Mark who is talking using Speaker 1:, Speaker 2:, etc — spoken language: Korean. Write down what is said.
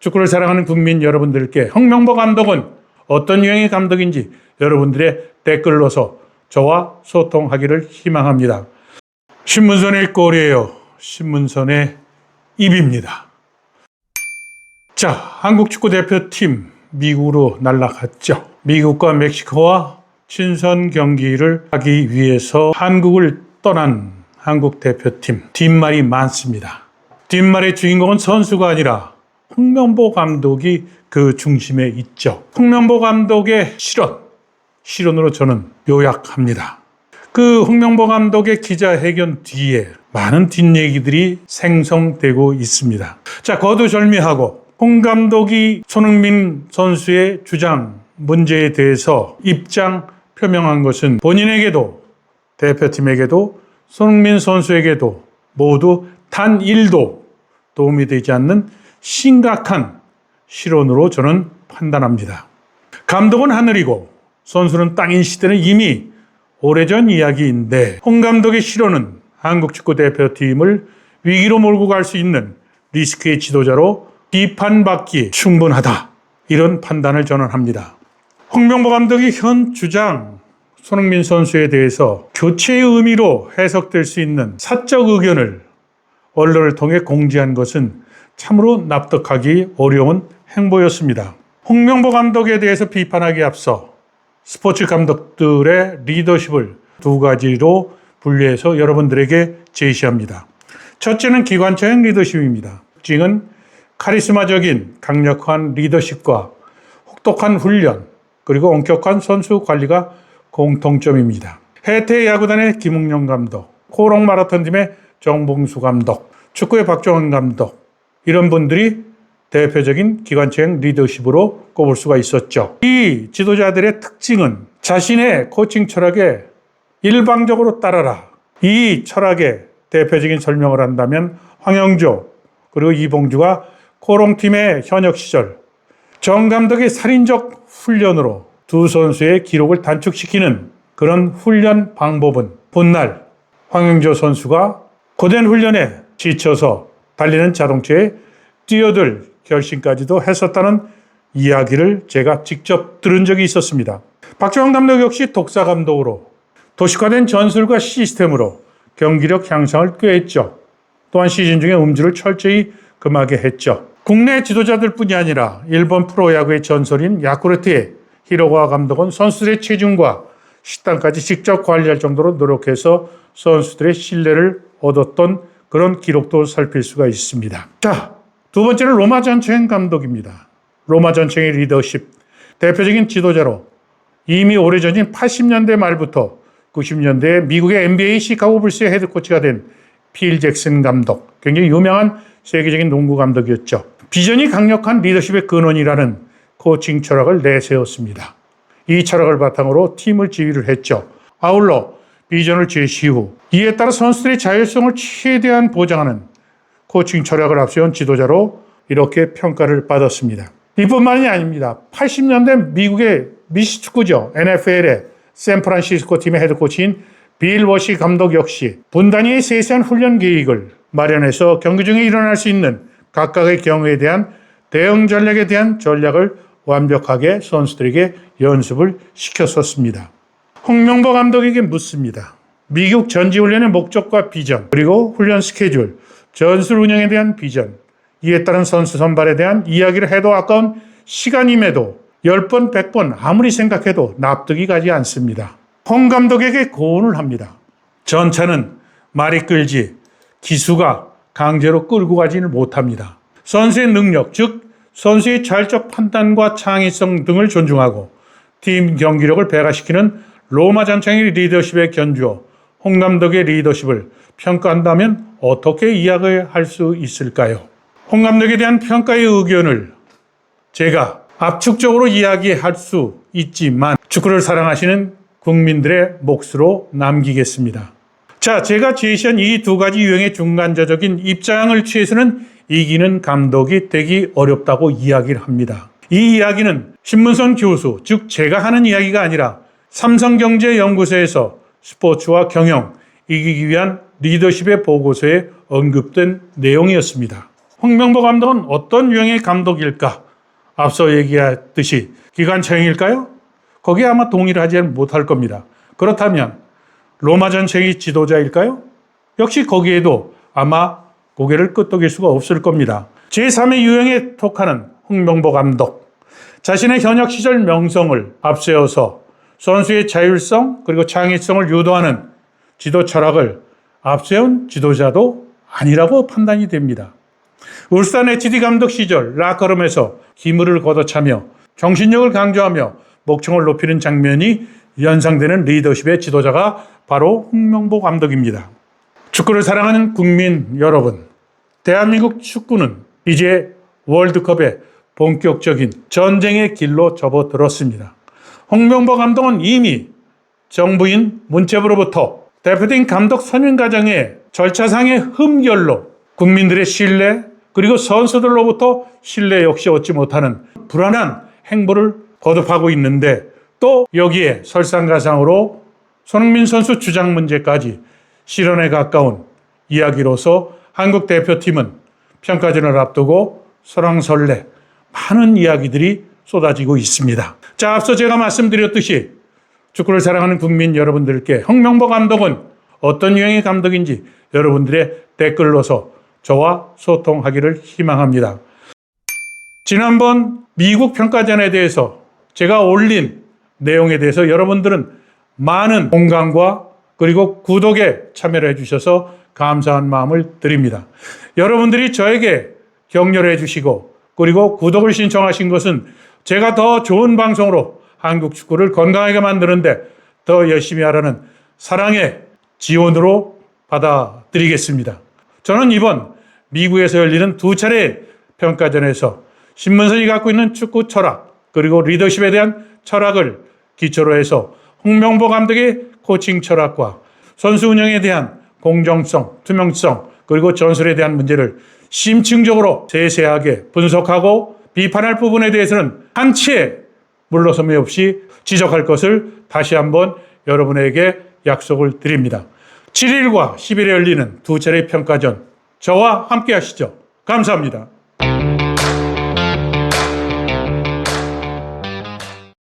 Speaker 1: 축구를 사랑하는 국민 여러분들께 홍명보 감독은 어떤 유형의 감독인지 여러분들의 댓글로서 저와 소통하기를 희망합니다. 신문선의 꼴이에요. 신문선의 입입니다. 자, 한국 축구 대표팀 미국으로 날아갔죠. 미국과 멕시코와 친선 경기를 하기 위해서 한국을 떠난 한국 대표팀 뒷말이 많습니다. 뒷말의 주인공은 선수가 아니라 홍명보 감독이 그 중심에 있죠. 홍명보 감독의 실언으로 저는 요약합니다. 그 홍명보 감독의 기자회견 뒤에 많은 뒷얘기들이 생성되고 있습니다. 자, 거두절미하고 홍 감독이 손흥민 선수의 주장 문제에 대해서 입장 표명한 것은 본인에게도 대표팀에게도 손흥민 선수에게도 모두 단 1도 도움이 되지 않는 심각한 실언으로 저는 판단합니다. 감독은 하늘이고 선수는 땅인 시대는 이미 오래전 이야기인데 홍 감독의 실언은 한국 축구 대표팀을 위기로 몰고 갈 수 있는 리스크의 지도자로 비판받기 충분하다. 이런 판단을 저는 합니다. 홍명보 감독이 현 주장 손흥민 선수에 대해서 교체의 의미로 해석될 수 있는 사적 의견을 언론을 통해 공지한 것은 참으로 납득하기 어려운 행보였습니다. 홍명보 감독에 대해서 비판하기에 앞서 스포츠 감독들의 리더십을 두 가지로 분류해서 여러분들에게 제시합니다. 첫째는 기관차형 리더십입니다. 특징은 카리스마적인 강력한 리더십과 혹독한 훈련 그리고 엄격한 선수 관리가 공통점입니다. 해태 야구단의 김웅영 감독, 코롱 마라톤 팀의 정봉수 감독, 축구의 박종원 감독 이런 분들이 대표적인 기관차형 리더십으로 꼽을 수가 있었죠. 이 지도자들의 특징은 자신의 코칭 철학에 일방적으로 따라라. 이 철학의 대표적인 설명을 한다면 황영조 그리고 이봉주가 코롱팀의 현역 시절 정 감독의 살인적 훈련으로 두 선수의 기록을 단축시키는 그런 훈련 방법은 훗날 황영조 선수가 고된 훈련에 지쳐서 달리는 자동차에 뛰어들 결심까지도 했었다는 이야기를 제가 직접 들은 적이 있었습니다. 박정원 감독 역시 독사 감독으로 도식화된 전술과 시스템으로 경기력 향상을 꾀했죠. 또한 시즌 중에 음주를 철저히 금하게 했죠. 국내 지도자들 뿐이 아니라 일본 프로야구의 전설인 야쿠르트의 히로가 감독은 선수들의 체중과 식단까지 직접 관리할 정도로 노력해서 선수들의 신뢰를 얻었던 그런 기록도 살필 수가 있습니다. 자, 두 번째는 로마 전체행 감독입니다. 로마 전체행의 리더십, 대표적인 지도자로 이미 오래전인 80년대 말부터 90년대에 미국의 NBA 시카고 불스의 헤드코치가 된 필 잭슨 감독, 굉장히 유명한 세계적인 농구 감독이었죠. 비전이 강력한 리더십의 근원이라는 코칭 철학을 내세웠습니다. 이 철학을 바탕으로 팀을 지휘를 했죠. 아울러 비전을 제시 후 이에 따라 선수들의 자율성을 최대한 보장하는 코칭 철학을 앞세운 지도자로 이렇게 평가를 받았습니다. 이뿐만이 아닙니다. 80년대 미국의 미식축구죠. NFL의 샌프란시스코 팀의 헤드코치인 빌 워시 감독 역시 분단위의 세세한 훈련 계획을 마련해서 경기 중에 일어날 수 있는 각각의 경우에 대한 대응 전략에 대한 전략을 완벽하게 선수들에게 연습을 시켰었습니다. 홍명보 감독에게 묻습니다. 미국 전지훈련의 목적과 비전, 그리고 훈련 스케줄, 전술 운영에 대한 비전, 이에 따른 선수 선발에 대한 이야기를 해도 아까운 시간임에도 10번, 100번 아무리 생각해도 납득이 가지 않습니다. 홍 감독에게 고언을 합니다. 전차는 말이 끌지 기수가 강제로 끌고 가지는 못합니다. 선수의 능력, 즉 선수의 자율적 판단과 창의성 등을 존중하고 팀 경기력을 배가시키는 로마 전체의 리더십에 견주어 홍 감독의 리더십을 평가한다면 어떻게 이야기할 수 있을까요? 홍 감독에 대한 평가의 의견을 제가 압축적으로 이야기할 수 있지만 축구를 사랑하시는 국민들의 몫으로 남기겠습니다. 자, 제가 제시한 이 두 가지 유형의 중간자적인 입장을 취해서는 이기는 감독이 되기 어렵다고 이야기를 합니다. 이 이야기는 신문선 교수, 즉 제가 하는 이야기가 아니라 삼성경제연구소에서 스포츠와 경영, 이기기 위한 리더십의 보고서에 언급된 내용이었습니다. 홍명보 감독은 어떤 유형의 감독일까? 앞서 얘기했듯이 기관차형일까요? 거기에 아마 동의를 하지 못할 겁니다. 그렇다면 로마 전쟁의 지도자일까요? 역시 거기에도 아마 고개를 끄덕일 수가 없을 겁니다. 제3의 유형에 속하는 홍명보 감독. 자신의 현역 시절 명성을 앞세워서 선수의 자율성 그리고 창의성을 유도하는 지도 철학을 앞세운 지도자도 아니라고 판단이 됩니다. 울산 HD 감독 시절 라커룸에서 기물을 걷어차며 정신력을 강조하며 목청을 높이는 장면이 연상되는 리더십의 지도자가 바로 홍명보 감독입니다. 축구를 사랑하는 국민 여러분, 대한민국 축구는 이제 월드컵의 본격적인 전쟁의 길로 접어들었습니다. 홍명보 감독은 이미 정부인 문체부로부터 대표팀 감독 선임 과정의 절차상의 흠결로 국민들의 신뢰 그리고 선수들로부터 신뢰 역시 얻지 못하는 불안한 행보를 거듭하고 있는데 또 여기에 설상가상으로 손흥민 선수 주장 문제까지 실현에 가까운 이야기로서 한국 대표팀은 평가전을 앞두고 설왕설래 많은 이야기들이 쏟아지고 있습니다. 자, 앞서 제가 말씀드렸듯이 축구를 사랑하는 국민 여러분들께 홍명보 감독은 어떤 유형의 감독인지 여러분들의 댓글로서 저와 소통하기를 희망합니다. 지난번 미국 평가전에 대해서 제가 올린 내용에 대해서 여러분들은 많은 공감과 그리고 구독에 참여를 해주셔서 감사한 마음을 드립니다. 여러분들이 저에게 격려를 해주시고 그리고 구독을 신청하신 것은 제가 더 좋은 방송으로 한국 축구를 건강하게 만드는데 더 열심히 하라는 사랑의 지원으로 받아들이겠습니다. 저는 이번 미국에서 열리는 두 차례 평가전에서 신문선이 갖고 있는 축구 철학 그리고 리더십에 대한 철학을 기초로 해서 홍명보 감독의 코칭 철학과 선수 운영에 대한 공정성, 투명성 그리고 전술에 대한 문제를 심층적으로 세세하게 분석하고 비판할 부분에 대해서는 한치의 물러섬이 없이 지적할 것을 다시 한번 여러분에게 약속을 드립니다. 7일과 10일에 열리는 두 차례 평가전 저와 함께 하시죠. 감사합니다.